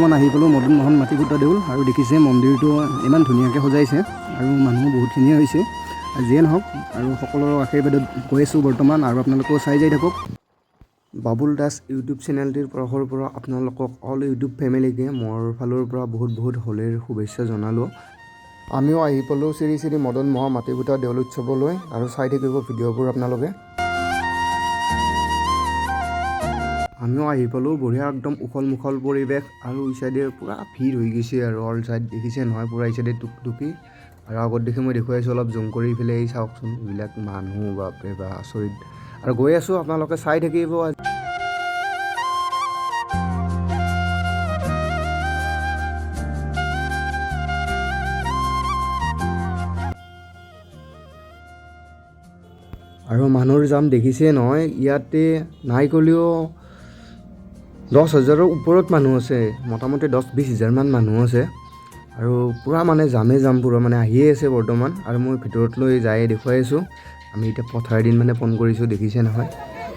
বৰ্তমান আহি পালোঁ মদন মোহন মাটিকুটা দেউল আৰু দেখিছে মন্দিৰটো ইমান ধুনীয়াকৈ সজাইছে আৰু মানুহ বহুতখিনিয়ে হৈছে যিয়ে নহওক আৰু সকলোৰে আশীৰ্বাদত গৈ আছোঁ বৰ্তমান আৰু আপোনালোকেও চাই যাই থাকক। বাবুল দাস ইউটিউব চেনেলটিৰ তৰফৰ পৰা আপোনালোকক অল ইউটিউব ফেমিলিকে মোৰ ফালৰ পৰা বহুত হোলীৰ শুভেচ্ছা জনালোঁ। আমিও আহি পালোঁ শ্ৰী শ্ৰী মদন মোহন মাটিকুটা দেউল উৎসৱলৈ আৰু চাই থাকিব ভিডিঅ'বোৰ আপোনালোকে। আমিও আহি পালোঁ বঢ়িয়া একদম উখল মুখল পৰিৱেশ আৰু এই চাইডে পূৰা ভিৰ হৈ গৈছে আৰু অল চাইড দেখিছে নহয় পূৰা এই চাইডে টুকটুকি আৰু আগত দেখি মই দেখুৱাইছোঁ অলপ জুম কৰি পেলাই এই চাওকচোন এইবিলাক মানুহ বাপৰে বা আচৰিত আৰু গৈ আছোঁ আপোনালোকে চাই থাকিব। আৰু মানুহৰ জাম দেখিছে নহয় ইয়াতে নাই ক'লেও 10,000ৰ ওপৰত মানুহ আছে, মোটামুটি 10-20 হাজাৰমান মানুহ আছে আৰু পূৰা মানে জাম পূৰা মানে আহিয়ে আছে বৰ্তমান আৰু মই ভিতৰত লৈ যাই দেখুৱাই আছোঁ। আমি এতিয়া পথাৰ দিন মানে ফোন কৰিছোঁ দেখিছে নহয়।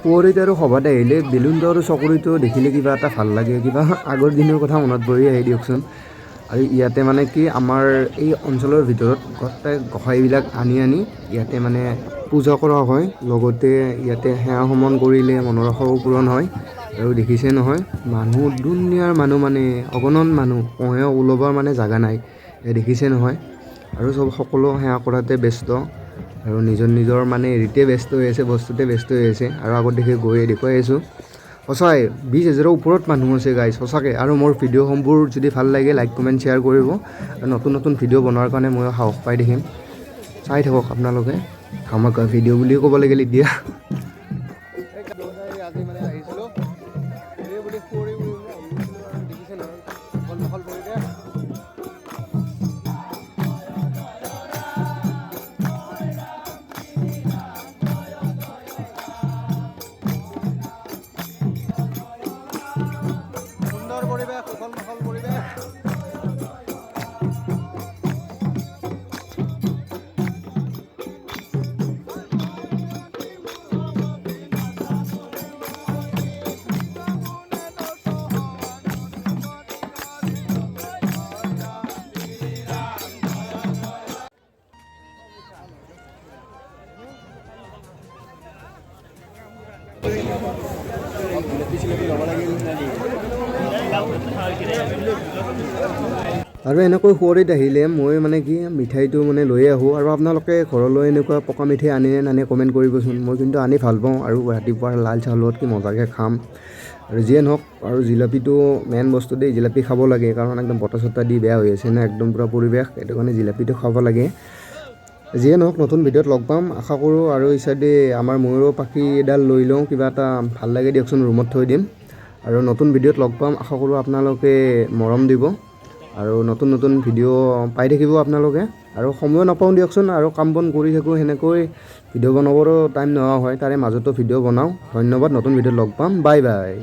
পুখুৰীত আৰু সভাত আহিলে বেলুনটো আৰু চকৰিটো দেখিলে কিবা এটা ভাল লাগে, কিবা আগৰ দিনৰ কথা মনত পৰি আহি দিয়কচোন। আৰু ইয়াতে মানে কি আমাৰ এই অঞ্চলৰ ভিতৰত গোটেই গোসাঁইবিলাক আনি ইয়াতে মানে পূজা কৰা হয়, লগতে ইয়াতে সেৱা সমন কৰিলে মনৰ আশাও পূৰণ হয়। আৰু দেখিছে নহয় মানুহ দুনিয়াৰ মানুহ মানে অগণন মানুহ কহেও ওলাবৰ মানে জাগা নাই দেখিছে নহয়। আৰু সকলো সেৱা কৰাতে ব্যস্ত আৰু নিজৰ মানে হেৰিতে ব্যস্ত হৈ আছে, বস্তুতে ব্যস্ত হৈ আছে আৰু আগত দেখি গৈ দেখুৱাই আছোঁ। সঁচাই 20 হাজাৰৰ ওপৰত মানুহ আছে গাইজ সঁচাকৈ। আৰু মোৰ ভিডিঅ'সমূহবোৰ যদি ভাল লাগে লাইক কমেণ্ট শ্বেয়াৰ কৰিব আৰু নতুন ভিডিঅ' বনোৱাৰ কাৰণে মই সাহস পাই দেখিম। চাই থাকক আপোনালোকে ধামাকা ভিডিঅ' বুলিও ক'ব লাগিল এতিয়া। আৰু এনেকৈ শুৱৰিত আহিলে মই মানে কি মিঠাইটো মানে লৈ আহোঁ আৰু আপোনালোকে ঘৰলৈ এনেকুৱা পকা মিঠাই আনে নানে কমেণ্ট কৰিবচোন। মই কিন্তু আনি ভাল পাওঁ আৰু ৰাতিপুৱাৰ লাল চাহৰ লগত কি মজাকৈ খাম। আৰু যিয়ে নহওক আৰু জিলাপিটো মেইন বস্তু দেই, জিলাপি খাব লাগে কাৰণ একদম বতাহ চতাহ দি বেয়া হৈ আছে না একদম পূৰা পৰিৱেশ, সেইটো কাৰণে জিলাপিটো খাব লাগে। যিয়ে নহওক নতুন ভিডিঅ'ত লগ পাম আশা কৰোঁ। আৰু এই চাইডে আমাৰ ময়ূৰৰ পাখি এডাল লৈ লওঁ, কিবা এটা ভাল লাগে দিয়কচোন, ৰুমত থৈ দিম। আৰু নতুন ভিডিঅ'ত লগ পাম আশা কৰোঁ আপোনালোকে মৰম দিব আৰু নতুন ভিডিঅ' পাই থাকিব আপোনালোকে। আৰু সময়ো নাপাওঁ দিয়কচোন আৰু কাম বন কৰি থাকোঁ, সেনেকৈ ভিডিঅ' বনাবৰো টাইম নোহোৱা হয়, তাৰে মাজতো ভিডিঅ' বনাওঁ। ধন্যবাদ, নতুন ভিডিঅ'ত লগ পাম, বাই বাই।